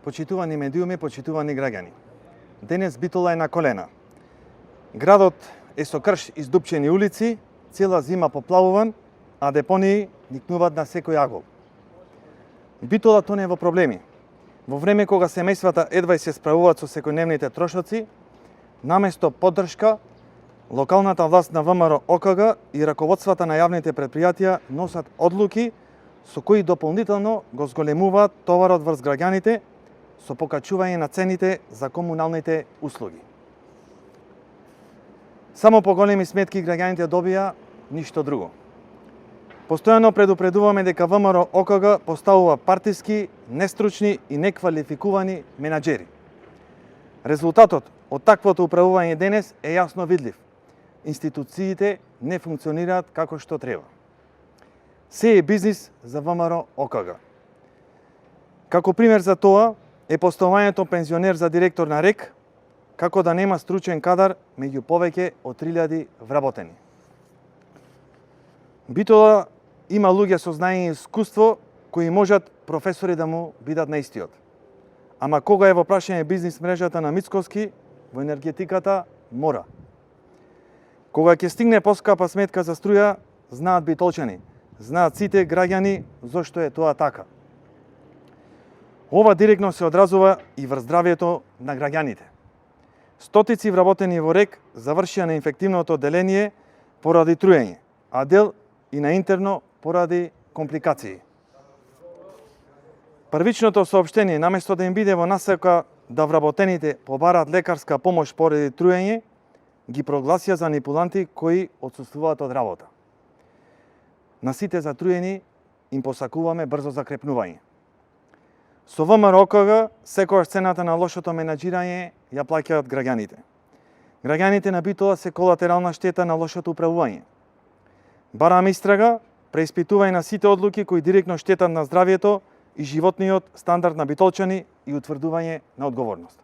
Почитувани медиуми, почитувани граѓани. Денес Битола е на колена. Градот е со крш издупчени улици, цела зима поплавуван, а депонии никнуваат на секој агол. Битола тоне во проблеми. Во време кога семејствата едва се справуваат со секојдневните трошоци, наместо поддршка, локалната власт на ВМРО ОКГ и раководствата на јавните претпријатија носат одлуки со кои дополнително го зголемуваат товарот врз граѓаните со покачување на цените за комуналните услуги. Само поголеми сметки граѓаните добија, ништо друго. Постојано предупредуваме дека ВМРО ОКГ поставува партиски, нестручни и неквалификувани менаџери. Резултатот од таквото управување денес е јасно видлив. Институциите не функционираат како што треба. Се е бизнис за ВМРО ОКГ. Како пример за тоа е поставувањето пензионер за директор на РЕК, како да нема стручен кадар меѓу повеќе од 3000 вработени. Битола има луѓе со знаење и искуство кои можат професори да му бидат на истиот. Ама кога е во прашање бизнис мрежата на Мицкоски, во енергетиката мора. Кога ќе стигне поскапа сметка за струја, знаат битолчани, знаат сите граѓани зошто е тоа така. Ова директно се одразува и врз здравјето на граѓаните. Стотици вработени во РЕК завршија на инфективното одделение поради труење, а дел и на интерно поради компликации. Првичното соопштение, наместо да им биде во насока да вработените побараат лекарска помош поради труење, ги прогласија за манипуланти кои отсуствуваат од работа. На сите затруени им посакуваме брзо закрепнување. Со ВМРО ОКГ секогаш цената на лошото менаџирање ја плаќаат граѓаните. Граѓаните на Битола се колатерална штета на лошото управување. Бараме истрага, преиспитување на сите одлуки кои директно штетат на здравјето и животниот стандард на битолчани и утврдување на одговорност.